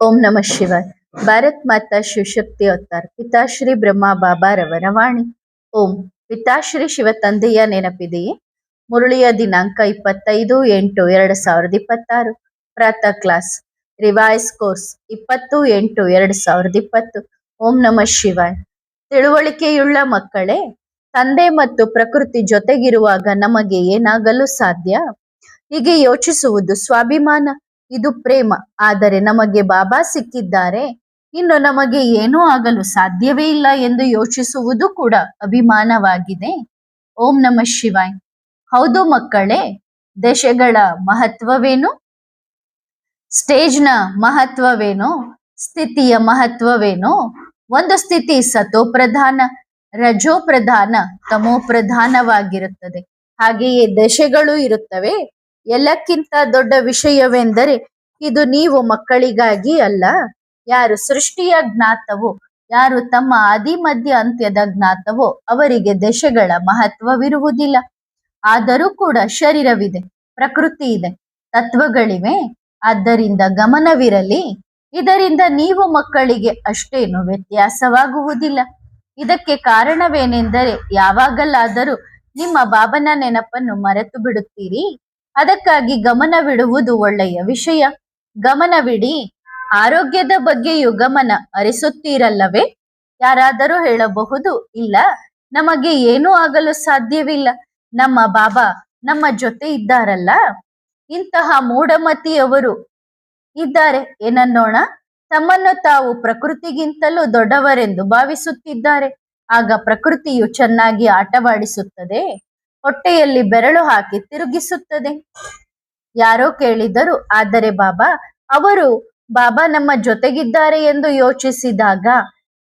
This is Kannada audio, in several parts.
ಓಂ ನಮಃ ಶಿವಾಯ. ಭಾರತ್ ಮಾತಾ ಶಿವಶಕ್ತಿ ಅವತಾರ್ ಪಿತಾಶ್ರೀ ಬ್ರಹ್ಮ ಬಾಬಾರವರ ವಾಣಿ. ಓಂ. ಪಿತಾಶ್ರೀ ಶಿವ ತಂದೆಯ ನೆನಪಿದೆಯೇ? ಮುರಳಿಯ ದಿನಾಂಕ 25/8/2026. ಪ್ರಾತಃ ಕ್ಲಾಸ್ ರಿವೈಸ್ ಕೋರ್ಸ್ 20/8/2020. ಓಂ ನಮಃ ಶಿವಾಯ. ತಿಳುವಳಿಕೆಯುಳ್ಳ ಮಕ್ಕಳೇ, ತಂದೆ ಮತ್ತು ಪ್ರಕೃತಿ ಜೊತೆಗಿರುವಾಗ ನಮಗೆ ಏನಾಗಲು ಸಾಧ್ಯ? ಹೀಗೆ ಯೋಚಿಸುವುದು ಸ್ವಾಭಿಮಾನ, ಇದು ಪ್ರೇಮ. ಆದರೆ ನಮಗೆ ಬಾಬಾ ಸಿಕ್ಕಿದ್ದಾರೆ, ಇನ್ನು ನಮಗೆ ಏನೂ ಆಗಲು ಸಾಧ್ಯವೇ ಇಲ್ಲ ಎಂದು ಯೋಚಿಸುವುದು ಕೂಡ ಅಭಿಮಾನವಾಗಿದೆ. ಓಂ ನಮಃ ಶಿವಾಯ್. ಹೌದು ಮಕ್ಕಳೇ, ದಶೆಗಳ ಮಹತ್ವವೇನು? ಸ್ಟೇಜ್ನ ಮಹತ್ವವೇನು? ಸ್ಥಿತಿಯ ಮಹತ್ವವೇನು? ಒಂದು ಸ್ಥಿತಿ ಸತೋಪ್ರಧಾನ, ರಜೋಪ್ರಧಾನ, ತಮೋಪ್ರಧಾನವಾಗಿರುತ್ತದೆ. ಹಾಗೆಯೇ ದಶೆಗಳು ಇರುತ್ತವೆ. ಎಲ್ಲಕ್ಕಿಂತ ದೊಡ್ಡ ವಿಷಯವೆಂದರೆ ಇದು ನೀವು ಮಕ್ಕಳಿಗಾಗಿ ಅಲ್ಲ. ಯಾರು ಸೃಷ್ಟಿಯ ಜ್ಞಾತವೋ, ಯಾರು ತಮ್ಮ ಆದಿ ಮಧ್ಯ ಅಂತ್ಯದ ಜ್ಞಾತವೋ ಅವರಿಗೆ ದಶೆಗಳ ಮಹತ್ವವಿರುವುದಿಲ್ಲ. ಆದರೂ ಕೂಡ ಶರೀರವಿದೆ, ಪ್ರಕೃತಿ ಇದೆ, ತತ್ವಗಳಿವೆ. ಆದ್ದರಿಂದ ಗಮನವಿರಲಿ. ಇದರಿಂದ ನೀವು ಮಕ್ಕಳಿಗೆ ಅಷ್ಟೇನು ವ್ಯತ್ಯಾಸವಾಗುವುದಿಲ್ಲ. ಇದಕ್ಕೆ ಕಾರಣವೇನೆಂದರೆ ಯಾವಾಗಲಾದರೂ ನಿಮ್ಮ ಬಾಬನ ನೆನಪನ್ನು ಮರೆತು ಬಿಡುತ್ತೀರಿ. ಅದಕ್ಕಾಗಿ ಗಮನವಿಡುವುದು ಒಳ್ಳೆಯ ವಿಷಯ. ಗಮನವಿಡಿ. ಆರೋಗ್ಯದ ಬಗ್ಗೆಯೂ ಗಮನ ಹರಿಸುತ್ತೀರಲ್ಲವೇ? ಯಾರಾದರೂ ಹೇಳಬಹುದು, ಇಲ್ಲ, ನಮಗೆ ಏನೂ ಆಗಲು ಸಾಧ್ಯವಿಲ್ಲ, ನಮ್ಮ ಬಾಬಾ ನಮ್ಮ ಜೊತೆ ಇದ್ದಾರಲ್ಲ. ಇಂತಹ ಮೂಢಮತಿಯವರು ಇದ್ದಾರೆ. ಏನನ್ನೋಣ? ತಮ್ಮನ್ನು ತಾವು ಪ್ರಕೃತಿಗಿಂತಲೂ ದೊಡ್ಡವರೆಂದು ಭಾವಿಸುತ್ತಿದ್ದಾರೆ. ಆಗ ಪ್ರಕೃತಿಯು ಚೆನ್ನಾಗಿ ಆಟವಾಡಿಸುತ್ತದೆ, ಹೊಟ್ಟೆಯಲ್ಲಿ ಬೆರಳು ಹಾಕಿ ತಿರುಗಿಸುತ್ತದೆ. ಯಾರೋ ಕೇಳಿದರು, ಆದರೆ ಬಾಬಾ ಬಾಬಾ ನಮ್ಮ ಜೊತೆಗಿದ್ದಾರೆ ಎಂದು ಯೋಚಿಸಿದಾಗ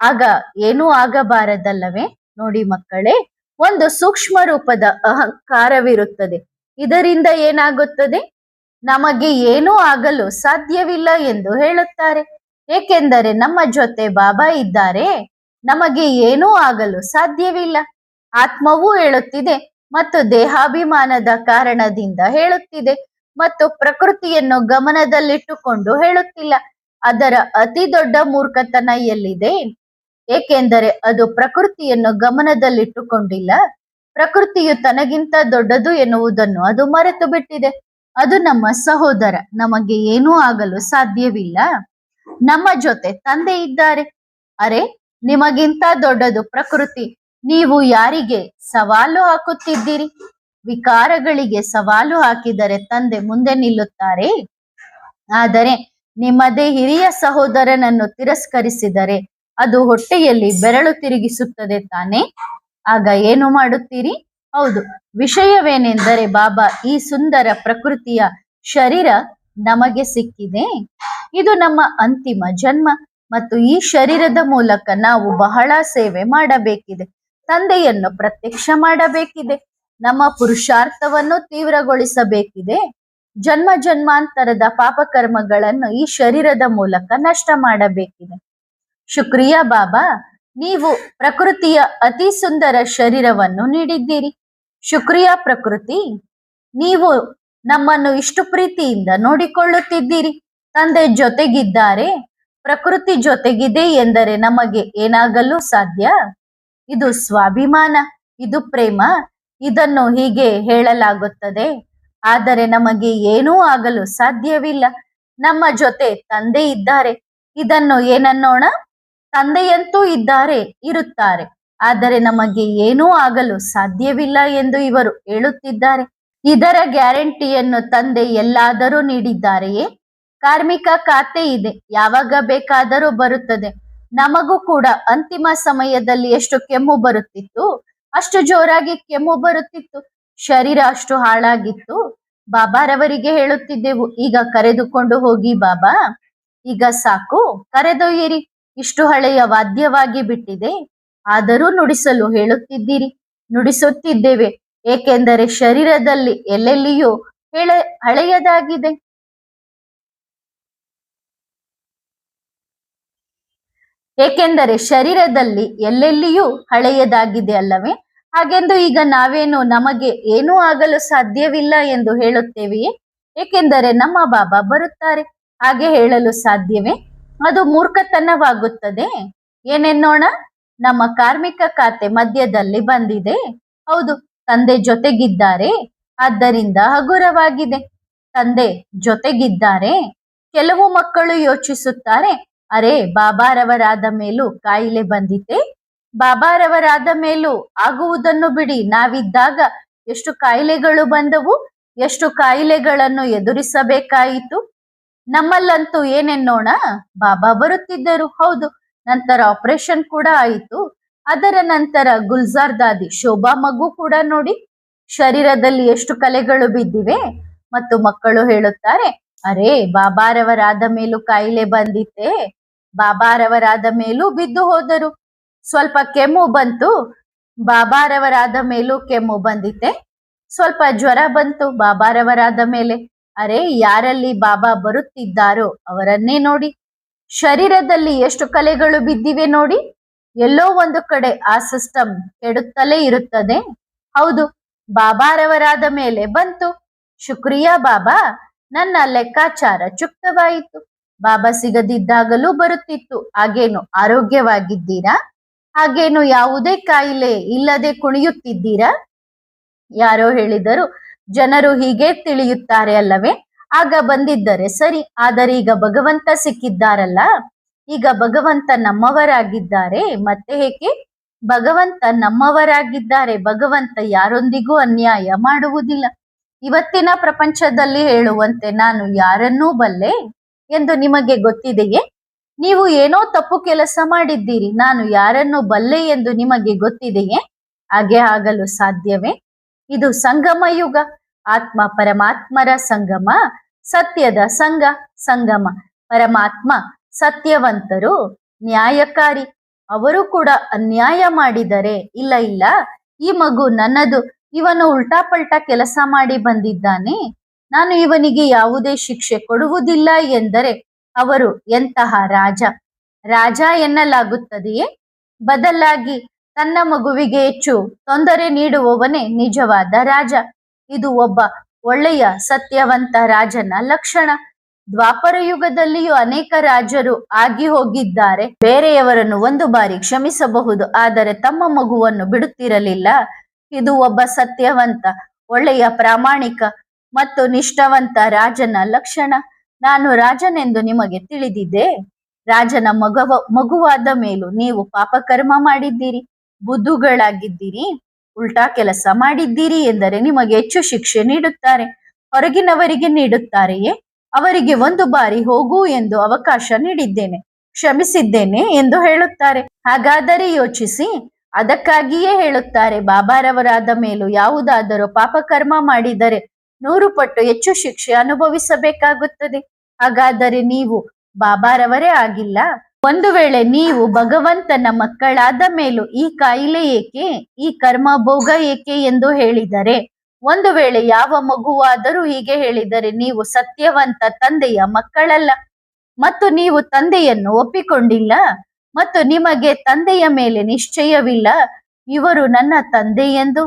ಆಗ ಏನೂ ಆಗಬಾರದಲ್ಲವೇ? ನೋಡಿ ಮಕ್ಕಳೇ, ಒಂದು ಸೂಕ್ಷ್ಮ ರೂಪದ ಅಹಂಕಾರವಿರುತ್ತದೆ. ಇದರಿಂದ ಏನಾಗುತ್ತದೆ? ನಮಗೆ ಏನೂ ಆಗಲು ಸಾಧ್ಯವಿಲ್ಲ ಎಂದು ಹೇಳುತ್ತಾರೆ. ಏಕೆಂದರೆ ನಮ್ಮ ಜೊತೆ ಬಾಬಾ ಇದ್ದಾರೆ, ನಮಗೆ ಏನೂ ಆಗಲು ಸಾಧ್ಯವಿಲ್ಲ. ಆತ್ಮವೂ ಹೇಳುತ್ತಿದೆ ಮತ್ತು ದೇಹಾಭಿಮಾನದ ಕಾರಣದಿಂದ ಹೇಳುತ್ತಿದೆ ಮತ್ತು ಪ್ರಕೃತಿಯನ್ನು ಗಮನದಲ್ಲಿಟ್ಟುಕೊಂಡು ಹೇಳುತ್ತಿಲ್ಲ. ಅದರ ಅತಿ ದೊಡ್ಡ ಮೂರ್ಖತನ ಎಲ್ಲಿದೆ? ಏಕೆಂದರೆ ಅದು ಪ್ರಕೃತಿಯನ್ನು ಗಮನದಲ್ಲಿಟ್ಟುಕೊಂಡಿಲ್ಲ. ಪ್ರಕೃತಿಯು ತನಗಿಂತ ದೊಡ್ಡದು ಎನ್ನುವುದನ್ನು ಅದು ಮರೆತು ಬಿಟ್ಟಿದೆ. ಅದು ನಮ್ಮ ಸಹೋದರ, ನಮಗೆ ಏನೂ ಆಗಲು ಸಾಧ್ಯವಿಲ್ಲ. ನಮ್ಮ ಜೊತೆ ತಂದೆ ಇದ್ದಾರೆ. ಅರೆ, ನಿಮಗಿಂತ ದೊಡ್ಡದು ಪ್ರಕೃತಿ. ನೀವು ಯಾರಿಗೆ ಸವಾಲು ಹಾಕುತ್ತಿದ್ದೀರಿ? ವಿಕಾರಗಳಿಗೆ ಸವಾಲು ಹಾಕಿದರೆ ತಂದೆ ಮುಂದೆ ನಿಲ್ಲುತ್ತಾರೆ. ಆದರೆ ನಿಮ್ಮದೇ ಹಿರಿಯ ಸಹೋದರನನ್ನು ತಿರಸ್ಕರಿಸಿದರೆ ಅದು ಹೊಟ್ಟೆಯಲ್ಲಿ ಬೆರಳು ತಿರುಗಿಸುತ್ತದೆ ತಾನೆ. ಆಗ ಏನು ಮಾಡುತ್ತೀರಿ? ಹೌದು, ವಿಷಯವೇನೆಂದರೆ ಬಾಬಾ ಈ ಸುಂದರ ಪ್ರಕೃತಿಯ ಶರೀರ ನಮಗೆ ಸಿಕ್ಕಿದೆ. ಇದು ನಮ್ಮ ಅಂತಿಮ ಜನ್ಮ ಮತ್ತು ಈ ಶರೀರದ ಮೂಲಕ ನಾವು ಬಹಳ ಸೇವೆ ಮಾಡಬೇಕಿದೆ. ತಂದೆಯನ್ನು ಪ್ರತ್ಯಕ್ಷ ಮಾಡಬೇಕಿದೆ. ನಮ್ಮ ಪುರುಷಾರ್ಥವನ್ನು ತೀವ್ರಗೊಳಿಸಬೇಕಿದೆ. ಜನ್ಮ ಜನ್ಮಾಂತರದ ಪಾಪಕರ್ಮಗಳನ್ನು ಈ ಶರೀರದ ಮೂಲಕ ನಷ್ಟ ಮಾಡಬೇಕಿದೆ. ಶುಕ್ರಿಯಾ ಬಾಬಾ, ನೀವು ಪ್ರಕೃತಿಯ ಅತಿ ಸುಂದರ ಶರೀರವನ್ನು ನೀಡಿದ್ದೀರಿ. ಶುಕ್ರಿಯಾ ಪ್ರಕೃತಿ, ನೀವು ನಮ್ಮನ್ನು ಇಷ್ಟು ಪ್ರೀತಿಯಿಂದ ನೋಡಿಕೊಳ್ಳುತ್ತಿದ್ದೀರಿ. ತಂದೆ ಜೊತೆಗಿದ್ದಾರೆ, ಪ್ರಕೃತಿ ಜೊತೆಗಿದೆ ಎಂದರೆ ನಮಗೆ ಏನಾಗಲು ಸಾಧ್ಯ? ಇದು ಸ್ವಾಭಿಮಾನ, ಇದು ಪ್ರೇಮ. ಇದನ್ನು ಹೀಗೆ ಹೇಳಲಾಗುತ್ತದೆ. ಆದರೆ ನಮಗೆ ಏನೂ ಆಗಲು ಸಾಧ್ಯವಿಲ್ಲ. ನಮ್ಮ ಜೊತೆ ತಂದೆ ಇದ್ದಾರೆ. ಇದನ್ನು ಏನನ್ನೋಣ? ತಂದೆಯಂತೂ ಇದ್ದಾರೆ, ಇರುತ್ತಾರೆ. ಆದರೆ ನಮಗೆ ಏನೂ ಆಗಲು ಸಾಧ್ಯವಿಲ್ಲ ಎಂದು ಇವರು ಹೇಳುತ್ತಿದ್ದಾರೆ. ಇದರ ಗ್ಯಾರಂಟಿಯನ್ನು ತಂದೆ ಎಲ್ಲಾದರೂ ನೀಡಿದ್ದಾರೆಯೇ? ಕಾರ್ಮಿಕ ಖಾತೆ ಇದೆ, ಯಾವಾಗ ಬೇಕಾದರೂ ಬರುತ್ತದೆ. ನಮಗೂ ಕೂಡ ಅಂತಿಮ ಸಮಯದಲ್ಲಿ ಎಷ್ಟು ಕೆಮ್ಮು ಬರುತ್ತಿತ್ತು, ಅಷ್ಟು ಜೋರಾಗಿ ಕೆಮ್ಮು ಬರುತ್ತಿತ್ತು. ಶರೀರ ಅಷ್ಟು ಹಾಳಾಗಿತ್ತು. ಬಾಬಾರವರಿಗೆ ಹೇಳುತ್ತಿದ್ದೆವು, ಈಗ ಕರೆದುಕೊಂಡು ಹೋಗಿ ಬಾಬಾ, ಈಗ ಸಾಕು, ಕರೆದೊಯ್ಯಿರಿ. ಇಷ್ಟು ಹಳೆಯ ವಾದ್ಯವಾಗಿ ಬಿಟ್ಟಿದೆ. ಆದರೂ ನುಡಿಸಲು ಹೇಳುತ್ತಿದ್ದೀರಿ. ನುಡಿಸುತ್ತಿದ್ದೇವೆ, ಏಕೆಂದರೆ ಶರೀರದಲ್ಲಿ ಎಲ್ಲೆಲ್ಲಿಯೂ ಹಳೆಯದಾಗಿದೆ. ಏಕೆಂದರೆ ಶರೀರದಲ್ಲಿ ಎಲ್ಲೆಲ್ಲಿಯೂ ಹಳೆಯದಾಗಿದೆ ಅಲ್ಲವೇ? ಹಾಗೆಂದು ಈಗ ನಾವೇನು ನಮಗೆ ಏನೂ ಆಗಲು ಸಾಧ್ಯವಿಲ್ಲ ಎಂದು ಹೇಳುತ್ತೇವೆಯೇ? ಏಕೆಂದರೆ ನಮ್ಮ ಬಾಬಾ ಬರುತ್ತಾರೆ. ಹಾಗೆ ಹೇಳಲು ಸಾಧ್ಯವೇ? ಅದು ಮೂರ್ಖತನವಾಗುತ್ತದೆ. ಏನೆನ್ನೋಣ? ನಮ್ಮ ಕಾರ್ಮಿಕ ಖಾತೆ ಮಧ್ಯದಲ್ಲಿ ಬಂದಿದೆ. ಹೌದು, ತಂದೆ ಜೊತೆಗಿದ್ದಾರೆ, ಆದ್ದರಿಂದ ಹಗುರವಾಗಿದೆ. ತಂದೆ ಜೊತೆಗಿದ್ದಾರೆ. ಕೆಲವು ಮಕ್ಕಳು ಯೋಚಿಸುತ್ತಾರೆ, ಅರೆ ಬಾಬಾರವರಾದ ಮೇಲೂ ಕಾಯಿಲೆ ಬಂದಿತೆ, ಬಾಬಾರವರಾದ ಮೇಲೂ ಆಗುವುದನ್ನು ಬಿಡಿ, ನಾವಿದ್ದಾಗ ಎಷ್ಟು ಕಾಯಿಲೆಗಳು ಬಂದವು, ಎಷ್ಟು ಕಾಯಿಲೆಗಳನ್ನು ಎದುರಿಸಬೇಕಾಯಿತು. ನಮ್ಮಲ್ಲಂತೂ ಏನೆನ್ನೋಣ, ಬಾಬಾ ಬರುತ್ತಿದ್ದರು, ಹೌದು, ನಂತರ ಆಪರೇಷನ್ ಕೂಡ ಆಯಿತು. ಅದರ ನಂತರ ಗುಲ್ಜಾರ್ ದಾದಿ ಶೋಭಾ ಮಗು ಕೂಡ ನೋಡಿ, ಶರೀರದಲ್ಲಿ ಎಷ್ಟು ಕಲೆಗಳು ಬಿದ್ದಿವೆ. ಮತ್ತು ಮಕ್ಕಳು ಹೇಳುತ್ತಾರೆ, ಅರೆ ಬಾಬಾರವರಾದ ಮೇಲೂ ಕಾಯಿಲೆ ಬಂದಿತ್ತೆ, ಬಾಬಾರವರಾದ ಮೇಲೂ ಬಿದ್ದು ಹೋದರು. ಸ್ವಲ್ಪ ಕೆಮ್ಮು ಬಂತು, ಬಾಬಾರವರಾದ ಮೇಲೂ ಕೆಮ್ಮು ಬಂದಿತ್ತೆ. ಸ್ವಲ್ಪ ಜ್ವರ ಬಂತು ಬಾಬಾರವರಾದ ಮೇಲೆ. ಅರೆ ಯಾರಲ್ಲಿ ಬಾಬಾ ಬರುತ್ತಿದ್ದಾರೋ ಅವರನ್ನೇ ನೋಡಿ. ಶರೀರದಲ್ಲಿ ಎಷ್ಟು ಕಲೆಗಳು ಬಿದ್ದಿವೆ ನೋಡಿ. ಎಲ್ಲೋ ಒಂದು ಕಡೆ ಆ ಸಿಸ್ಟಮ್ ಕೆಡುತ್ತಲೇ ಇರುತ್ತದೆ. ಹೌದು, ಬಾಬಾರವರಾದ ಮೇಲೆ ಬಂತು. ಶುಕ್ರಿಯಾ ಬಾಬಾ, ನನ್ನ ಲೆಕ್ಕಾಚಾರ ಚುಕ್ತವಾಯಿತು. ಬಾಬಾ ಸಿಗದಿದ್ದಾಗಲೂ ಬರುತ್ತಿತ್ತು. ಹಾಗೇನು ಆರೋಗ್ಯವಾಗಿದ್ದೀರಾ? ಹಾಗೇನು ಯಾವುದೇ ಕಾಯಿಲೆ ಇಲ್ಲದೆ ಕುಣಿಯುತ್ತಿದ್ದೀರಾ? ಯಾರೋ ಹೇಳಿದರು, ಜನರು ಹೀಗೆ ತಿಳಿಯುತ್ತಾರೆ ಅಲ್ಲವೇ? ಆಗ ಬಂದಿದ್ದರೆ ಸರಿ, ಆದರೆ ಈಗ ಭಗವಂತ ಸಿಕ್ಕಿದ್ದಾರಲ್ಲ, ಈಗ ಭಗವಂತ ನಮ್ಮವರಾಗಿದ್ದಾರೆ, ಮತ್ತೆ ಏಕೆ? ಭಗವಂತ ನಮ್ಮವರಾಗಿದ್ದಾರೆ. ಭಗವಂತ ಯಾರೊಂದಿಗೂ ಅನ್ಯಾಯ ಮಾಡುವುದಿಲ್ಲ. ಇವತ್ತಿನ ಪ್ರಪಂಚದಲ್ಲಿ ಹೇಳುವಂತೆ ನಾನು ಯಾರನ್ನೂ ಬಲ್ಲೆ ಎಂದು ನಿಮಗೆ ಗೊತ್ತಿದೆಯೇ? ನೀವು ಏನೋ ತಪ್ಪು ಕೆಲಸ ಮಾಡಿದ್ದೀರಿ, ನಾನು ಯಾರನ್ನು ಬಲ್ಲೆ ಎಂದು ನಿಮಗೆ ಗೊತ್ತಿದೆಯೇ? ಹಾಗೆ ಆಗಲು ಸಾಧ್ಯವೇ? ಇದು ಸಂಗಮ ಯುಗ, ಆತ್ಮ ಪರಮಾತ್ಮರ ಸಂಗಮ, ಸತ್ಯದ ಸಂಗಮ. ಪರಮಾತ್ಮ ಸತ್ಯವಂತರು, ನ್ಯಾಯಕಾರಿ. ಅವರು ಕೂಡ ಅನ್ಯಾಯ ಮಾಡಿದರೆ, ಇಲ್ಲ ಈ ಮಗು ನನ್ನದು, ಇವನು ಉಲ್ಟಾ ಪಲ್ಟಾ ಕೆಲಸ ಮಾಡಿ ಬಂದಿದ್ದಾನೆ, ನಾನು ಇವನಿಗೆ ಯಾವುದೇ ಶಿಕ್ಷೆ ಕೊಡುವುದಿಲ್ಲ ಎಂದರೆ ಅವರು ಎಂತಹ ರಾಜ ಎನ್ನಲಾಗುತ್ತದೆಯೇ? ಬದಲಾಗಿ ತನ್ನ ಮಗುವಿಗೆ ಹೆಚ್ಚು ತೊಂದರೆ ನೀಡುವವನೇ ನಿಜವಾದ ರಾಜ. ಇದು ಒಬ್ಬ ಒಳ್ಳೆಯ ಸತ್ಯವಂತ ರಾಜನ ಲಕ್ಷಣ. ದ್ವಾಪರ ಯುಗದಲ್ಲಿಯೂ ಅನೇಕ ರಾಜರು ಆಗಿ ಹೋಗಿದ್ದಾರೆ. ಬೇರೆಯವರನ್ನು ಒಂದು ಬಾರಿ ಕ್ಷಮಿಸಬಹುದು, ಆದರೆ ತಮ್ಮ ಮಗುವನ್ನು ಬಿಡುತ್ತಿರಲಿಲ್ಲ. ಇದು ಒಬ್ಬ ಸತ್ಯವಂತ, ಒಳ್ಳೆಯ ಪ್ರಾಮಾಣಿಕ ಮತ್ತು ನಿಷ್ಠಾವಂತ ರಾಜನ ಲಕ್ಷಣ. ನಾನು ರಾಜನೆಂದು ನಿಮಗೆ ತಿಳಿದಿದೆ. ರಾಜನ ಮಗುವಾದ ಮೇಲೂ ನೀವು ಪಾಪಕರ್ಮ ಮಾಡಿದ್ದೀರಿ, ಬುದ್ಧುಗಳಾಗಿದ್ದೀರಿ, ಉಲ್ಟಾ ಕೆಲಸ ಮಾಡಿದ್ದೀರಿ ಎಂದರೆ ನಿಮಗೆ ಹೆಚ್ಚು ಶಿಕ್ಷೆ ನೀಡುತ್ತಾರೆ. ಹೊರಗಿನವರಿಗೆ ನೀಡುತ್ತಾರೆಯೇ? ಅವರಿಗೆ ಒಂದು ಬಾರಿ ಹೋಗು ಎಂದು ಅವಕಾಶ ನೀಡಿದ್ದೇನೆ, ಕ್ಷಮಿಸಿದ್ದೇನೆ ಎಂದು ಹೇಳುತ್ತಾರೆ. ಹಾಗಾದರೆ ಯೋಚಿಸಿ. ಅದಕ್ಕಾಗಿಯೇ ಹೇಳುತ್ತಾರೆ, ಬಾಬಾರವರಾದ ಮೇಲೂ ಯಾವುದಾದರೂ ಪಾಪಕರ್ಮ ಮಾಡಿದರೆ 100 ಪಟ್ಟು ಹೆಚ್ಚು ಶಿಕ್ಷೆ ಅನುಭವಿಸಬೇಕಾಗುತ್ತದೆ. ಹಾಗಾದರೆ ನೀವು ಬಾಬಾರವರೇ ಆಗಿಲ್ಲ. ಒಂದು ವೇಳೆ ನೀವು ಭಗವಂತನ ಮಕ್ಕಳಾದ ಮೇಲೂ ಈ ಕಾಯಿಲೆ ಏಕೆ, ಈ ಕರ್ಮ ಭೋಗ ಏಕೆ ಎಂದು ಹೇಳಿದರೆ, ಒಂದು ವೇಳೆ ಯಾವ ಮಗುವಾದರೂ ಹೀಗೆ ಹೇಳಿದರೆ ನೀವು ಸತ್ಯವಂತ ತಂದೆಯ ಮಕ್ಕಳಲ್ಲ, ಮತ್ತು ನೀವು ತಂದೆಯನ್ನು ಒಪ್ಪಿಕೊಂಡಿಲ್ಲ, ಮತ್ತು ನಿಮಗೆ ತಂದೆಯ ಮೇಲೆ ನಿಶ್ಚಯವಿಲ್ಲ, ಇವರು ನನ್ನ ತಂದೆ ಎಂದು.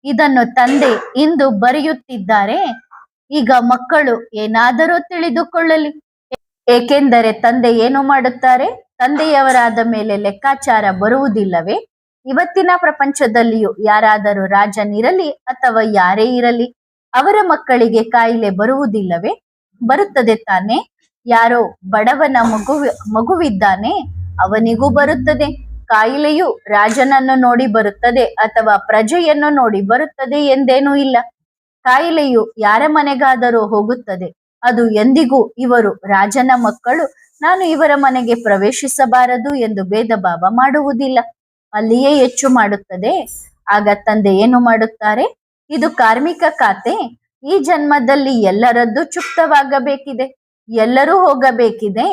ಇದನ್ನು ತಂದೆ ಇಂದು ಬರೆಯುತ್ತಿದ್ದಾರೆ. ಈಗ ಮಕ್ಕಳು ಏನಾದರೂ ತಿಳಿದುಕೊಳ್ಳಲಿ. ಏಕೆಂದರೆ ತಂದೆ ಏನು ಮಾಡುತ್ತಾರೆ? ತಂದೆಯವರಾದ ಮೇಲೆ ಲೆಕ್ಕಾಚಾರ ಬರುವುದಿಲ್ಲವೇ? ಇವತ್ತಿನ ಪ್ರಪಂಚದಲ್ಲಿಯೂ ಯಾರಾದರೂ ರಾಜನಿರಲಿ ಅಥವಾ ಯಾರೇ ಇರಲಿ, ಅವರ ಮಕ್ಕಳಿಗೆ ಕಾಯಿಲೆ ಬರುವುದಿಲ್ಲವೇ? ಬರುತ್ತದೆ ತಾನೆ. ಯಾರೋ ಬಡವನ ಮಗುವಿದ್ದಾನೆ, ಅವನಿಗೂ ಬರುತ್ತದೆ. ಕಾಯಿಲೆಯು ರಾಜನನ್ನು ನೋಡಿ ಬರುತ್ತದೆ ಅಥವಾ ಪ್ರಜೆಯನ್ನು ನೋಡಿ ಬರುತ್ತದೆ ಎಂದೇನೂ ಇಲ್ಲ. ಕಾಯಿಲೆಯು ಯಾರ ಮನೆಗಾದರೂ ಹೋಗುತ್ತದೆ. ಅದು ಎಂದಿಗೂ ಇವರು ರಾಜನ ಮಕ್ಕಳು, ನಾನು ಇವರ ಮನೆಗೆ ಪ್ರವೇಶಿಸಬಾರದು ಎಂದು ಭೇದ ಭಾವ ಮಾಡುವುದಿಲ್ಲ. ಅಲ್ಲಿಯೇ ಹೆಚ್ಚು ಮಾಡುತ್ತದೆ. ಆಗ ತಂದೆ ಏನು ಮಾಡುತ್ತಾರೆ? ಇದು ಕಾರ್ಮಿಕ ಖಾತೆ. ಈ ಜನ್ಮದಲ್ಲಿ ಎಲ್ಲರದ್ದು ಚುಕ್ತವಾಗಬೇಕಿದೆ, ಎಲ್ಲರೂ ಹೋಗಬೇಕಿದೆ.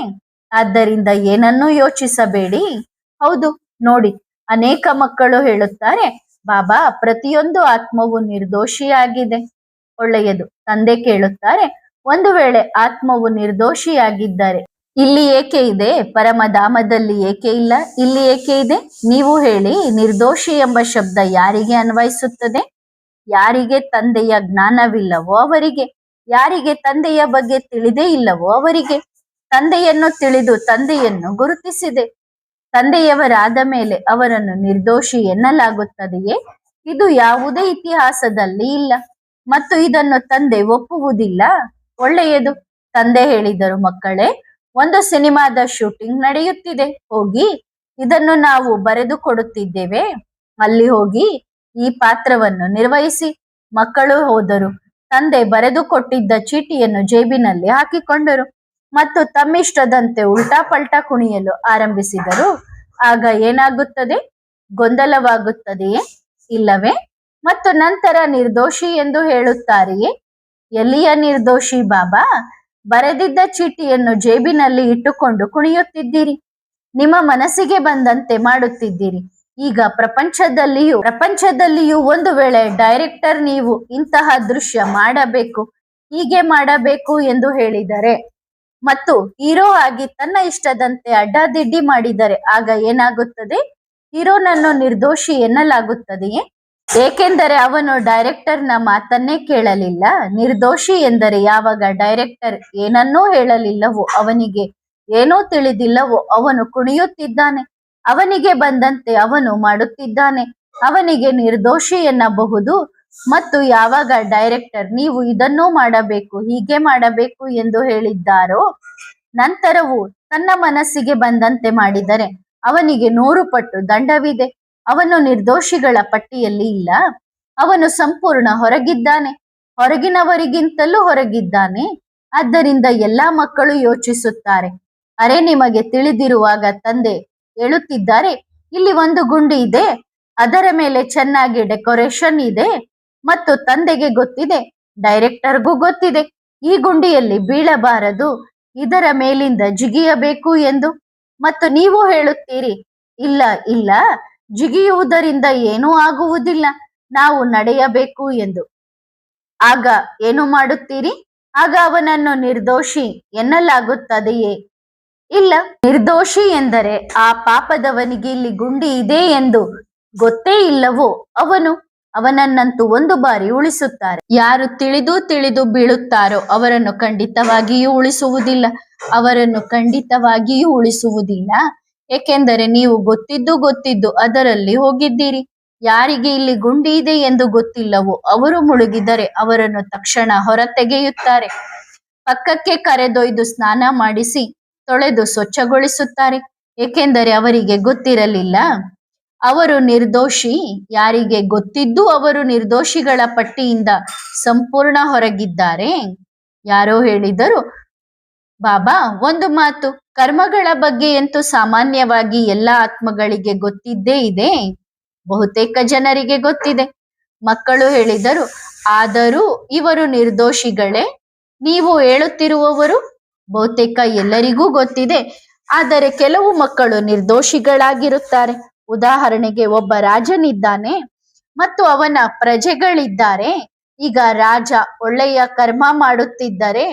ಆದ್ದರಿಂದ ಏನನ್ನೂ ಯೋಚಿಸಬೇಡಿ. ಹೌದು ನೋಡಿ, ಅನೇಕ ಮಕ್ಕಳು ಹೇಳುತ್ತಾರೆ, ಬಾಬಾ ಪ್ರತಿಯೊಂದು ಆತ್ಮವು ನಿರ್ದೋಷಿಯಾಗಿದೆ. ಒಳ್ಳೆಯದು. ತಂದೆ ಕೇಳುತ್ತಾರೆ, ಒಂದು ವೇಳೆ ಆತ್ಮವು ನಿರ್ದೋಷಿಯಾಗಿದ್ದರೆ ಇಲ್ಲಿ ಏಕೆ ಇದೆ? ಪರಮಧಾಮದಲ್ಲಿ ಏಕೆ ಇಲ್ಲ? ಇಲ್ಲಿ ಏಕೆ ಇದೆ? ನೀವು ಹೇಳಿ. ನಿರ್ದೋಷಿ ಎಂಬ ಶಬ್ದ ಯಾರಿಗೆ ಅನ್ವಯಿಸುತ್ತದೆ? ಯಾರಿಗೆ ತಂದೆಯ ಜ್ಞಾನವಿಲ್ಲವೋ ಅವರಿಗೆ, ಯಾರಿಗೆ ತಂದೆಯ ಬಗ್ಗೆ ತಿಳಿದೇ ಇಲ್ಲವೋ ಅವರಿಗೆ. ತಂದೆಯನ್ನು ತಿಳಿದು ತಂದೆಯನ್ನು ಗುರುತಿಸಿದೆ. ತಂದೆಯವರಾದ ಮೇಲೆ ಅವರನ್ನು ನಿರ್ದೋಷಿ ಎನ್ನಲಾಗುತ್ತದೆಯೇ? ಇದು ಯಾವುದೇ ಇತಿಹಾಸದಲ್ಲಿ ಇಲ್ಲ ಮತ್ತು ಇದನ್ನು ತಂದೆ ಒಪ್ಪುವುದಿಲ್ಲ. ಒಳ್ಳೆಯದು. ತಂದೆ ಹೇಳಿದರು, ಮಕ್ಕಳೇ, ಒಂದು ಸಿನಿಮಾದ ಶೂಟಿಂಗ್ ನಡೆಯುತ್ತಿದೆ, ಹೋಗಿ ಇದನ್ನು ನಾವು ಬರೆದು ಕೊಡುತ್ತಿದ್ದೇವೆ, ಅಲ್ಲಿ ಹೋಗಿ ಈ ಪಾತ್ರವನ್ನು ನಿರ್ವಹಿಸಿ. ಮಕ್ಕಳು ಹೋದರು. ತಂದೆ ಬರೆದು ಕೊಟ್ಟಿದ್ದ ಚೀಟಿಯನ್ನು ಜೇಬಿನಲ್ಲಿ ಹಾಕಿಕೊಂಡರು ಮತ್ತು ತಮ್ಮಿಷ್ಟದಂತೆ ಉಲ್ಟಾ ಪಲ್ಟಾ ಕುಣಿಯಲು ಆರಂಭಿಸಿದರು. ಆಗ ಏನಾಗುತ್ತದೆ? ಗೊಂದಲವಾಗುತ್ತದೆಯೇ? ಇಲ್ಲವೇ? ಮತ್ತು ನಂತರ ನಿರ್ದೋಷಿ ಎಂದು ಹೇಳುತ್ತಾರೆಯೇ? ಎಲ್ಲಿಯ ನಿರ್ದೋಷಿ ಬಾಬಾ? ಬರೆದಿದ್ದ ಚೀಟಿಯನ್ನು ಜೇಬಿನಲ್ಲಿ ಇಟ್ಟುಕೊಂಡು ಕುಣಿಯುತ್ತಿದ್ದೀರಿ, ನಿಮ್ಮ ಮನಸ್ಸಿಗೆ ಬಂದಂತೆ ಮಾಡುತ್ತಿದ್ದೀರಿ. ಈಗ ಪ್ರಪಂಚದಲ್ಲಿಯೂ ಒಂದು ವೇಳೆ ಡೈರೆಕ್ಟರ್ ನೀವು ಇಂತಹ ದೃಶ್ಯ ಮಾಡಬೇಕು, ಹೀಗೆ ಮಾಡಬೇಕು ಎಂದು ಹೇಳಿದರೆ ಮತ್ತು ಹೀರೋ ಆಗಿ ತನ್ನ ಇಷ್ಟದಂತೆ ಅಡ್ಡಾದಿಡ್ಡಿ ಮಾಡಿದರೆ ಆಗ ಏನಾಗುತ್ತದೆ? ಹೀರೋನನ್ನು ನಿರ್ದೋಷಿ ಎನ್ನಲಾಗುತ್ತದೆಯೇ? ಏಕೆಂದರೆ ಅವನು ಡೈರೆಕ್ಟರ್ನ ಮಾತನ್ನೇ ಕೇಳಲಿಲ್ಲ. ನಿರ್ದೋಷಿ ಎಂದರೆ ಯಾವಾಗ ಡೈರೆಕ್ಟರ್ ಏನನ್ನೂ ಹೇಳಲಿಲ್ಲವೋ, ಅವನಿಗೆ ಏನೂ ತಿಳಿದಿಲ್ಲವೋ, ಅವನು ಕುಣಿಯುತ್ತಿದ್ದಾನೆ, ಅವನಿಗೆ ಬಂದಂತೆ ಅವನು ಮಾಡುತ್ತಿದ್ದಾನೆ, ಅವನಿಗೆ ನಿರ್ದೋಷಿ ಎನ್ನಬಹುದು. ಮತ್ತು ಯಾವಾಗ ಡೈರೆಕ್ಟರ್ ನೀವು ಇದನ್ನೂ ಮಾಡಬೇಕು, ಹೀಗೆ ಮಾಡಬೇಕು ಎಂದು ಹೇಳಿದ್ದಾರೋ, ನಂತರವೂ ತನ್ನ ಮನಸ್ಸಿಗೆ ಬಂದಂತೆ ಮಾಡಿದರೆ ಅವನಿಗೆ 100 ಪಟ್ಟು ದಂಡವಿದೆ. ಅವನು ನಿರ್ದೋಷಿಗಳ ಪಟ್ಟಿಯಲ್ಲಿ ಇಲ್ಲ, ಅವನು ಸಂಪೂರ್ಣ ಹೊರಗಿದ್ದಾನೆ, ಹೊರಗಿನವರಿಗಿಂತಲೂ ಹೊರಗಿದ್ದಾನೆ. ಆದ್ದರಿಂದ ಎಲ್ಲಾ ಮಕ್ಕಳು ಯೋಚಿಸುತ್ತಾರೆ, ಅರೆ, ನಿಮಗೆ ತಿಳಿದಿರುವಾಗ ತಂದೆ ಹೇಳುತ್ತಿದ್ದಾರೆ, ಇಲ್ಲಿ ಒಂದು ಗುಂಡಿ ಇದೆ, ಅದರ ಮೇಲೆ ಚೆನ್ನಾಗಿ ಡೆಕೋರೇಷನ್ ಇದೆ ಮತ್ತು ತಂದೆಗೆ ಗೊತ್ತಿದೆ, ಡೈರೆಕ್ಟರ್ಗೂ ಗೊತ್ತಿದೆ, ಈ ಗುಂಡಿಯಲ್ಲಿ ಬೀಳಬಾರದು, ಇದರ ಮೇಲಿಂದ ಜಿಗಿಯಬೇಕು ಎಂದು. ಮತ್ತು ನೀವು ಹೇಳುತ್ತೀರಿ, ಇಲ್ಲ ಇಲ್ಲ, ಜಿಗಿಯುವುದರಿಂದ ಏನೂ ಆಗುವುದಿಲ್ಲ, ನಾವು ನಡೆಯಬೇಕು ಎಂದು. ಆಗ ಏನು ಮಾಡುತ್ತೀರಿ? ಆಗ ಅವನನ್ನು ನಿರ್ದೋಷಿ ಎನ್ನಲಾಗುತ್ತದೆಯೇ? ಇಲ್ಲ. ನಿರ್ದೋಷಿ ಎಂದರೆ ಆ ಪಾಪದವನಿಗೆ ಇಲ್ಲಿ ಗುಂಡಿ ಇದೆ ಎಂದು ಗೊತ್ತೇ ಇಲ್ಲವೋ ಅವನನ್ನಂತೂ ಒಂದು ಬಾರಿ ಉಳಿಸುತ್ತಾರೆ. ಯಾರು ತಿಳಿದು ಬೀಳುತ್ತಾರೋ ಅವರನ್ನು ಖಂಡಿತವಾಗಿಯೂ ಉಳಿಸುವುದಿಲ್ಲ. ಏಕೆಂದರೆ ನೀವು ಗೊತ್ತಿದ್ದು ಅದರಲ್ಲಿ ಹೋಗಿದ್ದೀರಿ. ಯಾರಿಗೆ ಇಲ್ಲಿ ಗುಂಡಿ ಇದೆ ಎಂದು ಗೊತ್ತಿಲ್ಲವೋ ಅವರು ಮುಳುಗಿದರೆ ಅವರನ್ನು ತಕ್ಷಣ ಹೊರತೆಗೆಯುತ್ತಾರೆ. ಪಕ್ಕಕ್ಕೆ ಕರೆದೊಯ್ದು ಸ್ನಾನ ಮಾಡಿಸಿ ತೊಳೆದು ಸ್ವಚ್ಛಗೊಳಿಸುತ್ತಾರೆ. ಏಕೆಂದರೆ ಅವರಿಗೆ ಗೊತ್ತಿರಲಿಲ್ಲ ಅವರು ನಿರ್ದೋಷಿ. ಯಾರಿಗೆ ಗೊತ್ತಿದ್ದು ಅವರು ನಿರ್ದೋಷಿಗಳ ಪಟ್ಟಿಯಿಂದ ಸಂಪೂರ್ಣ ಹೊರಗಿದ್ದಾರೆ. ಯಾರೋ ಹೇಳಿದರು, ಬಾಬಾ, ಒಂದು ಮಾತು, ಕರ್ಮಗಳ ಬಗ್ಗೆಯಂತೂ ಸಾಮಾನ್ಯವಾಗಿ ಎಲ್ಲ ಆತ್ಮಗಳಿಗೆ ಗೊತ್ತಿದ್ದೇ ಇದೆ, ಬಹುತೇಕ ಜನರಿಗೆ ಗೊತ್ತಿದೆ. ಮಕ್ಕಳು ಹೇಳಿದರು, ಆದರೂ ಇವರು ನಿರ್ದೋಷಿಗಳೇ? ನೀವು ಹೇಳುತ್ತಿರುವವರು ಬಹುತೇಕ ಎಲ್ಲರಿಗೂ ಗೊತ್ತಿದೆ, ಆದರೆ ಕೆಲವು ಮಕ್ಕಳು ನಿರ್ದೋಷಿಗಳಾಗಿರುತ್ತಾರೆ. ಉದಾಹರಣೆಗೆ, ಒಬ್ಬ ರಾಜನಿದ್ದಾನೆ ಮತ್ತು ಅವನ ಪ್ರಜೆಗಳಿದ್ದಾರೆ. ಈಗ ರಾಜ ಒಳ್ಳೆಯ ಕರ್ಮ ಮಾಡುತ್ತಿದ್ದರೆ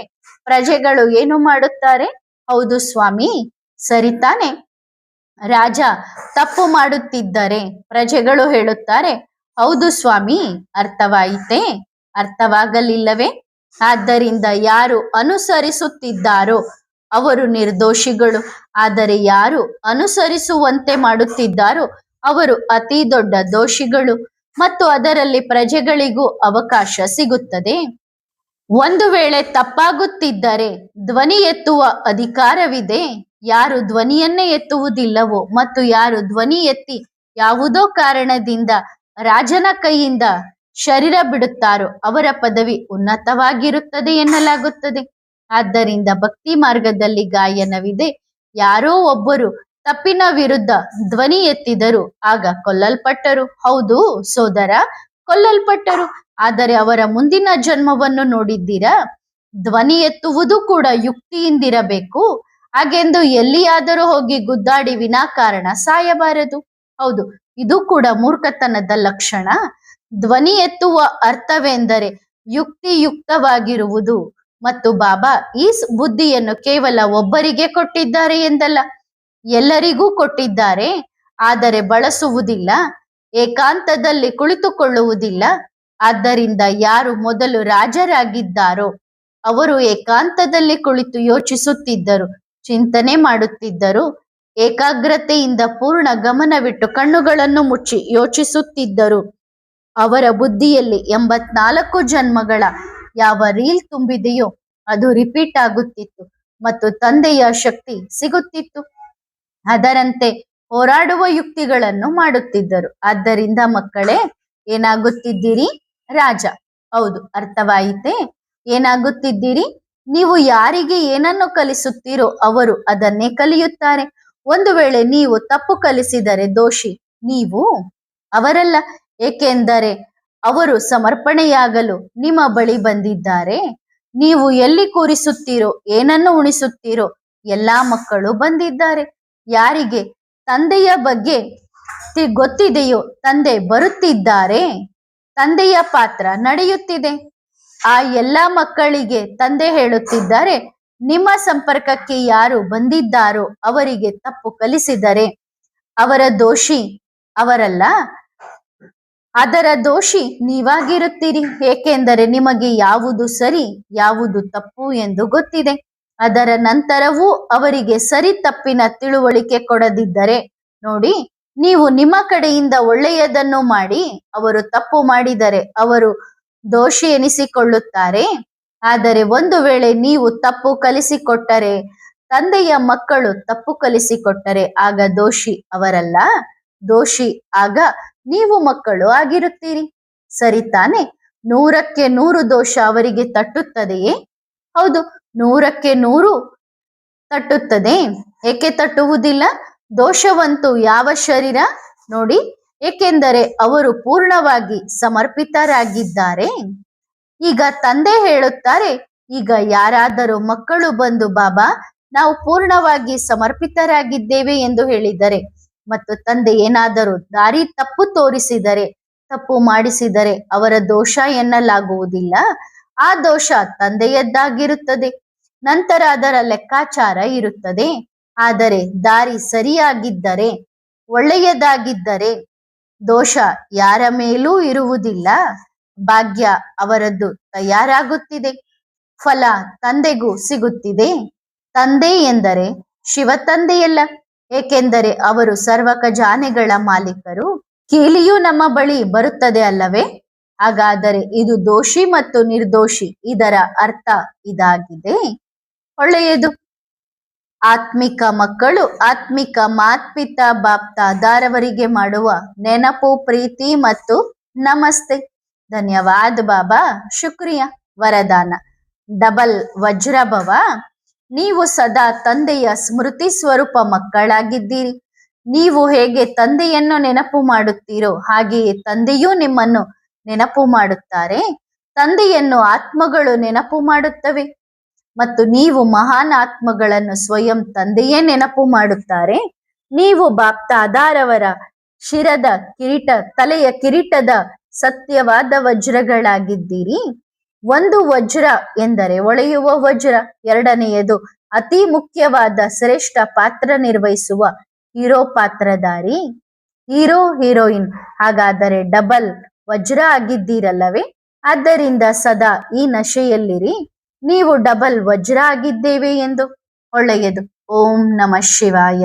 ಪ್ರಜೆಗಳು ಏನು ಮಾಡುತ್ತಾರೆ? ಹೌದು ಸ್ವಾಮಿ, ಸರಿ ತಾನೆ. ರಾಜ ತಪ್ಪು ಮಾಡುತ್ತಿದ್ದರೆ ಪ್ರಜೆಗಳು ಹೇಳುತ್ತಾರೆ, ಹೌದು ಸ್ವಾಮಿ, ಅರ್ಥವಾಯಿತೇ? ಅರ್ಥವಾಗಲಿಲ್ಲವೇ? ಆದ್ದರಿಂದ ಯಾರು ಅನುಸರಿಸುತ್ತಿದ್ದಾರೋ ಅವರು ನಿರ್ದೋಷಿಗಳು, ಆದರೆ ಯಾರು ಅನುಸರಿಸುವಂತೆ ಮಾಡುತ್ತಿದ್ದಾರೋ ಅವರು ಅತಿ ದೊಡ್ಡ ದೋಷಿಗಳು. ಮತ್ತು ಅದರಲ್ಲಿ ಪ್ರಜೆಗಳಿಗೂ ಅವಕಾಶ ಸಿಗುತ್ತದೆ. ಒಂದು ವೇಳೆ ತಪ್ಪಾಗುತ್ತಿದ್ದರೆ ಧ್ವನಿ ಎತ್ತುವ ಅಧಿಕಾರವಿದೆ. ಯಾರು ಧ್ವನಿಯನ್ನೇ ಎತ್ತುವುದಿಲ್ಲವೋ ಮತ್ತು ಯಾರು ಧ್ವನಿ ಎತ್ತಿ ಯಾವುದೋ ಕಾರಣದಿಂದ ರಾಜನ ಕೈಯಿಂದ ಶರೀರ ಬಿಡುತ್ತಾರೋ ಅವರ ಪದವಿ ಉನ್ನತವಾಗಿರುತ್ತದೆ ಎನ್ನಲಾಗುತ್ತದೆ. ಆದ್ದರಿಂದ ಭಕ್ತಿ ಮಾರ್ಗದಲ್ಲಿ ಗಾಯನವಿದೆ. ಯಾರೋ ಒಬ್ಬರು ತಪ್ಪಿನ ವಿರುದ್ಧ ಧ್ವನಿ ಎತ್ತಿದರು, ಆಗ ಕೊಲ್ಲಲ್ಪಟ್ಟರು. ಹೌದು ಸೋದರ, ಕೊಲ್ಲಲ್ಪಟ್ಟರು. ಆದರೆ ಅವರ ಮುಂದಿನ ಜನ್ಮವನ್ನು ನೋಡಿದ್ದೀರಾ? ಧ್ವನಿ ಎತ್ತುವುದು ಕೂಡ ಯುಕ್ತಿಯಿಂದಿರಬೇಕು. ಹಾಗೆಂದು ಎಲ್ಲಿಯಾದರೂ ಹೋಗಿ ಗುದ್ದಾಡಿ ವಿನಾಕಾರಣ ಸಾಯಬಾರದು. ಹೌದು, ಇದು ಕೂಡ ಮೂರ್ಖತನದ ಲಕ್ಷಣ. ಧ್ವನಿ ಎತ್ತುವ ಅರ್ಥವೆಂದರೆ ಯುಕ್ತಿಯುಕ್ತವಾಗಿರುವುದು. ಮತ್ತು ಬಾಬಾ ಈ ಬುದ್ಧಿಯನ್ನು ಕೇವಲ ಒಬ್ಬರಿಗೆ ಕೊಟ್ಟಿದ್ದಾರೆ ಎಂದಲ್ಲ, ಎಲ್ಲರಿಗೂ ಕೊಟ್ಟಿದ್ದಾರೆ. ಆದರೆ ಬಳಸುವುದಿಲ್ಲ, ಏಕಾಂತದಲ್ಲಿ ಕುಳಿತುಕೊಳ್ಳುವುದಿಲ್ಲ. ಆದ್ದರಿಂದ ಯಾರು ಮೊದಲು ರಾಜರಾಗಿದ್ದಾರೋ ಅವರು ಏಕಾಂತದಲ್ಲಿ ಕುಳಿತು ಯೋಚಿಸುತ್ತಿದ್ದರು, ಚಿಂತನೆ ಮಾಡುತ್ತಿದ್ದರು. ಏಕಾಗ್ರತೆಯಿಂದ ಪೂರ್ಣ ಗಮನವಿಟ್ಟು ಕಣ್ಣುಗಳನ್ನು ಮುಚ್ಚಿ ಯೋಚಿಸುತ್ತಿದ್ದರು. ಅವರ ಬುದ್ಧಿಯಲ್ಲಿ 84 ಜನ್ಮಗಳ ಯಾವ ರೀಲ್ ತುಂಬಿದೆಯೋ ಅದು ರಿಪೀಟ್ ಆಗುತ್ತಿತ್ತು ಮತ್ತು ತಂದೆಯ ಶಕ್ತಿ ಸಿಗುತ್ತಿತ್ತು. ಅದರಂತೆ ಹೋರಾಡುವ ಯುಕ್ತಿಗಳನ್ನು ಮಾಡುತ್ತಿದ್ದರು. ಆದ್ದರಿಂದ ಮಕ್ಕಳೇ, ಏನಾಗುತ್ತಿದ್ದೀರಿ? ರಾಜ. ಹೌದು, ಅರ್ಥವಾಯಿತೆ? ಏನಾಗುತ್ತಿದ್ದೀರಿ? ನೀವು ಯಾರಿಗೆ ಏನನ್ನು ಕಲಿಸುತ್ತೀರೋ ಅವರು ಅದನ್ನೇ ಕಲಿಯುತ್ತಾರೆ. ಒಂದು ವೇಳೆ ನೀವು ತಪ್ಪು ಕಲಿಸಿದರೆ ದೋಷಿ ನೀವು, ಅವರಲ್ಲ. ಏಕೆಂದರೆ ಅವರು ಸಮರ್ಪಣೆಯಾಗಲು ನಿಮ್ಮ ಬಳಿ ಬಂದಿದ್ದಾರೆ. ನೀವು ಎಲ್ಲಿ ಕೂರಿಸುತ್ತೀರೋ, ಏನನ್ನು ಉಣಿಸುತ್ತೀರೋ ಎಲ್ಲಾ ಮಕ್ಕಳು ಬಂದಿದ್ದಾರೆ. ಯಾರಿಗೆ ತಂದೆಯ ಬಗ್ಗೆ ಗೊತ್ತಿದೆಯೋ ತಂದೆ ಬರುತ್ತಿದ್ದಾರೆ, ತಂದೆಯ ಪಾತ್ರ ನಡೆಯುತ್ತಿದೆ. ಆ ಎಲ್ಲ ಮಕ್ಕಳಿಗೆ ತಂದೆ ಹೇಳುತ್ತಿದ್ದಾರೆ, ನಿಮ್ಮ ಸಂಪರ್ಕಕ್ಕೆ ಯಾರು ಬಂದಿದ್ದಾರೋ ಅವರಿಗೆ ತಪ್ಪು ಕಲಿಸಿದರೆ ಅವರ ದೋಷಿ ಅವರಲ್ಲ, ಅದರ ದೋಷಿ ನೀವಾಗಿರುತ್ತೀರಿ. ಏಕೆಂದರೆ ನಿಮಗೆ ಯಾವುದು ಸರಿ ಯಾವುದು ತಪ್ಪು ಎಂದು ಗೊತ್ತಿದೆ. ಅದರ ನಂತರವೂ ಅವರಿಗೆ ಸರಿ ತಪ್ಪಿನ ತಿಳುವಳಿಕೆ ಕೊಡದಿದ್ದರೆ ನೋಡಿ, ನೀವು ನಿಮ್ಮ ಕಡೆಯಿಂದ ಒಳ್ಳೆಯದನ್ನು ಮಾಡಿ ಅವರು ತಪ್ಪು ಮಾಡಿದರೆ ಅವರು ದೋಷಿ ಎನಿಸಿಕೊಳ್ಳುತ್ತಾರೆ. ಆದರೆ ಒಂದು ವೇಳೆ ನೀವು ತಪ್ಪು ಕಲಿಸಿಕೊಟ್ಟರೆ, ತಂದೆಯ ಮಕ್ಕಳು ತಪ್ಪು ಕಲಿಸಿಕೊಟ್ಟರೆ ಆಗ ದೋಷಿ ಅವರಲ್ಲ, ದೋಷಿ ಆಗ ನೀವು ಮಕ್ಕಳು ಆಗಿರುತ್ತೀರಿ. ಸರಿ ತಾನೆ? 100ಕ್ಕೆ 100 ದೋಷ ಅವರಿಗೆ ತಟ್ಟುತ್ತದೆಯೇ? ಹೌದು, 100ಕ್ಕೆ 100 ತಟ್ಟುತ್ತದೆ. ಏಕೆ ತಟ್ಟುವುದಿಲ್ಲ? ದೋಷವಂತೂ ಯಾವ ಶರೀರ ನೋಡಿ, ಏಕೆಂದರೆ ಅವರು ಪೂರ್ಣವಾಗಿ ಸಮರ್ಪಿತರಾಗಿದ್ದಾರೆ. ಈಗ ತಂದೆ ಹೇಳುತ್ತಾರೆ, ಈಗ ಯಾರಾದರೂ ಮಕ್ಕಳು ಬಂದು ಬಾಬಾ ನಾವು ಪೂರ್ಣವಾಗಿ ಸಮರ್ಪಿತರಾಗಿದ್ದೇವೆ ಎಂದು ಹೇಳಿದರೆ ಮತ್ತು ತಂದೆ ಏನಾದರೂ ದಾರಿ ತಪ್ಪು ತೋರಿಸಿದರೆ, ತಪ್ಪು ಮಾಡಿಸಿದರೆ ಅವರ ದೋಷ ಎನ್ನಲಾಗುವುದಿಲ್ಲ. ಆ ದೋಷ ತಂದೆಯದ್ದಾಗಿರುತ್ತದೆ. ನಂತರ ಅದರ ಲೆಕ್ಕಾಚಾರ ಇರುತ್ತದೆ. ಆದರೆ ದಾರಿ ಸರಿಯಾಗಿದ್ದರೆ, ಒಳ್ಳೆಯದಾಗಿದ್ದರೆ ದೋಷ ಯಾರ ಮೇಲೂ ಇರುವುದಿಲ್ಲ. ಭಾಗ್ಯ ಅವರದ್ದು ತಯಾರಾಗುತ್ತಿದೆ, ಫಲ ತಂದೆಗೂ ಸಿಗುತ್ತಿದೆ. ತಂದೆ ಎಂದರೆ ಶಿವ ತಂದೆಯಲ್ಲ, ಏಕೆಂದರೆ ಅವರು ಸರ್ವ ಖಜಾನೆಗಳ ಮಾಲೀಕರು. ಕೀಲಿಯೂ ನಮ್ಮ ಬಳಿ ಬರುತ್ತದೆ ಅಲ್ಲವೇ? ಹಾಗಾದರೆ ಇದು ದೋಷಿ ಮತ್ತು ನಿರ್ದೋಷಿ, ಇದರ ಅರ್ಥ ಇದಾಗಿದೆ. ಒಳ್ಳೆಯದು. ಆತ್ಮಿಕ ಮಕ್ಕಳು ಆತ್ಮಿಕ ಮಾತ್ಪಿತ ಬಾಪ್ತಾದಾರವರಿಗೆ ಮಾಡುವ ನೆನಪು, ಪ್ರೀತಿ ಮತ್ತು ನಮಸ್ತೆ. ಧನ್ಯವಾದ ಬಾಬಾ, ಶುಕ್ರಿಯಾ. ವರದಾನ: ಡಬಲ್ ವಜ್ರಭವ. ನೀವು ಸದಾ ತಂದೆಯ ಸ್ಮೃತಿ ಸ್ವರೂಪ ಮಕ್ಕಳಾಗಿದ್ದೀರಿ. ನೀವು ಹೇಗೆ ತಂದೆಯನ್ನು ನೆನಪು ಮಾಡುತ್ತೀರೋ ಹಾಗೆಯೇ ತಂದೆಯೂ ನಿಮ್ಮನ್ನು ನೆನಪು ಮಾಡುತ್ತಾರೆ. ತಂದೆಯನ್ನು ಆತ್ಮಗಳು ನೆನಪು ಮಾಡುತ್ತವೆ ಮತ್ತು ನೀವು ಮಹಾನ್ ಆತ್ಮಗಳನ್ನು ಸ್ವಯಂ ತಂದೆಯೇ ನೆನಪು ಮಾಡುತ್ತಾರೆ. ನೀವು ಬಾಪ್ತಾದಾರವರ ಶಿರದ ಕಿರೀಟ, ತಲೆಯ ಕಿರೀಟದ ಸತ್ಯವಾದ ವಜ್ರಗಳಾಗಿದ್ದೀರಿ. ಒಂದು ವಜ್ರ ಎಂದರೆ ಒಳೆಯುವ ವಜ್ರ, ಎರಡನೆಯದು ಅತಿ ಮುಖ್ಯವಾದ ಶ್ರೇಷ್ಠ ಪಾತ್ರ ನಿರ್ವಹಿಸುವ ಹೀರೋ ಪಾತ್ರಧಾರಿ, ಹೀರೋ ಹೀರೋಯಿನ್. ಹಾಗಾದರೆ ಡಬಲ್ ವಜ್ರ ಆಗಿದ್ದೀರಲ್ಲವೇ? ಆದ್ದರಿಂದ ಸದಾ ಈ ನಶೆಯಲ್ಲಿರಿ, ನೀವು ಡಬಲ್ ವಜ್ರ ಆಗಿದ್ದೇವೆ ಎಂದು. ಒಳ್ಳೆಯದು. ಓಂ ನಮಃ ಶಿವಾಯ.